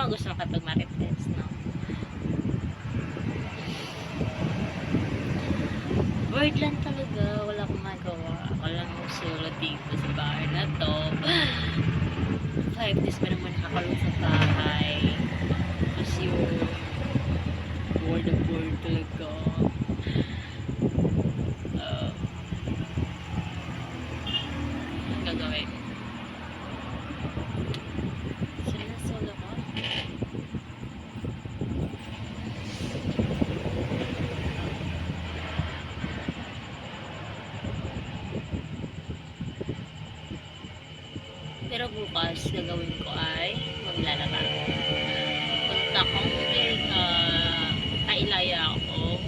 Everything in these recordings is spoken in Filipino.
mga gusto makapag-marites, no? Word lang talaga, wala akong magawa. Ako lang yung solo dito sa bahay na to. 5 days pa naman nakakalong sa bahay. Tapos yung bored na bored talaga. Ang gagawin? Sila na solo ko? Pero bukas, gagawin ko ay maglalaba. Punta ko kailaya ako.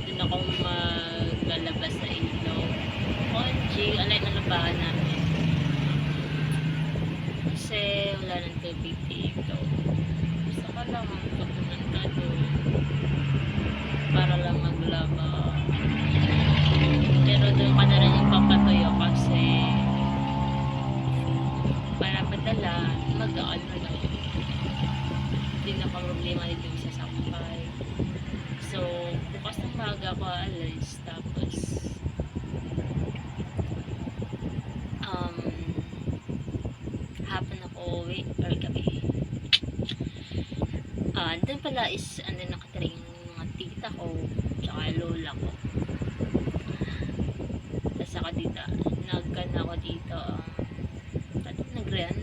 Doon ako maglalaba sa ilog. Konji, alay na labahan namin. Kasi wala nang tubig dito. Gusto ko lang pupunta doon para lang maglaba. Pero doon ka na rin yung papatuyo kasi para padala, mag-aan na lang. Hindi na problema dito yung sasampay. So, bukas ng maga ko alis, tapos hapon ako uwi, or gabi. Andun pala is, andun nakatira yung mga tita ko, tsaka lola ko. Tapos ako dito, nagkan ako dito, nag-rent.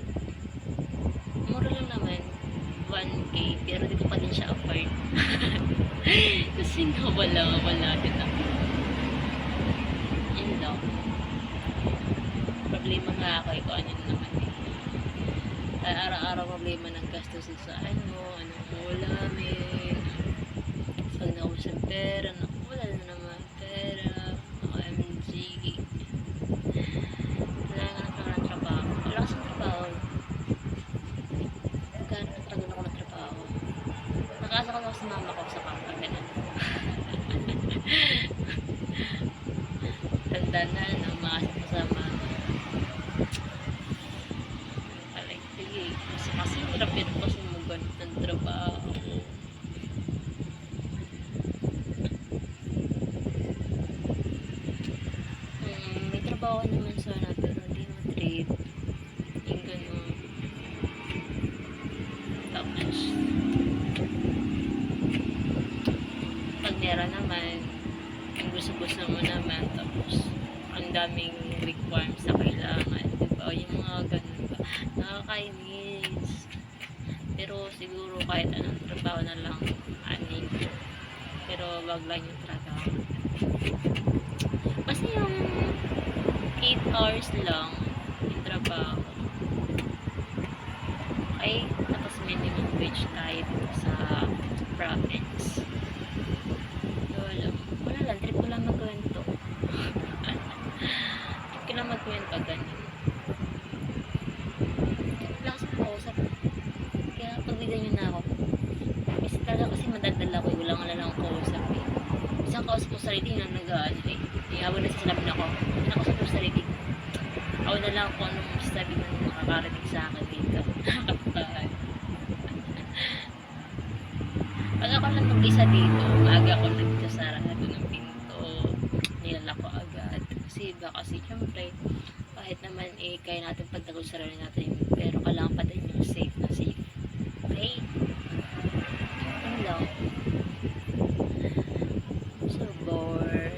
Mura lang naman, 1K, pero di ko pa din siya afford. Kasi nga wala din ako. Yun lang. Problema nga ako, kung ano naman eh. Araw-araw problema ng gastos sa anong ulamin. Pag naubos ang pera, wala na naman pera. OMG. Kailangan ka ng trabaho. Wala kasing trabaho. Magkano nagtagal ako ng trabaho. Nakaasa ko sa mama ko sa pangka. Tanda na, umaasa ko sa mama. Kasi hirap yun pa sumuganit ng trabaho. May trabaho naman sana pero hindi ma-trade. Yung gano'n. Tapos pag meron naman, yung gusto-gusto mo naman, tapos ang daming requirements na kailangan, diba? Yung mga gano'n ba? Nakakainis. Pero siguro kahit anong trabaho na lang, aning. Pero wag lang yung trabaho. Kasi yung 8 hours lang yung trabaho. Okay? Tapos minimum wage tayo sa province. Wala lang. Trip ko lang magkwento. Trip ko lang magkwento ganyan. Lakas mo kausap. Kaya pagbigan nyo na ako. Kasi talaga kasi madadala ko. Wala nga lang akong kausap eh. Isang kausap ko sarili na nag-ano eh. Habang nasasalapin ako. Nakausap ko sarili. Ako na lang kung anong sabi na makakarating sa akin dito. Nakakatahan. Pag ako lang mag-isa dito, maaga ako nagsasara na doon ng pinto. Nilala ko agad. Kasi baka kasi syempre, kahit naman eh, kaya natin pagtagol sarili natin. Pero kailangan pa din yung safe na safe. Okay? Ano lang. So bored.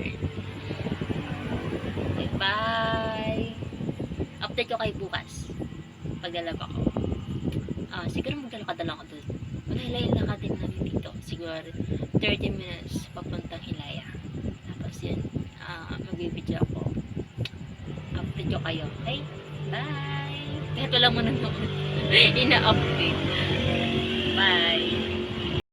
Okay, bye! Update ko kayo bukas. Paglalaba ko. Siguro maglalakad lang ako doon. Hilay-lakatin namin dito. Siguro 30 minutes papuntang Hilaya. Tapos yun, magbibidyo ako. Update ko kayo. Okay? Bye! Kaya ito lang muna noon. Ina-update. Bye!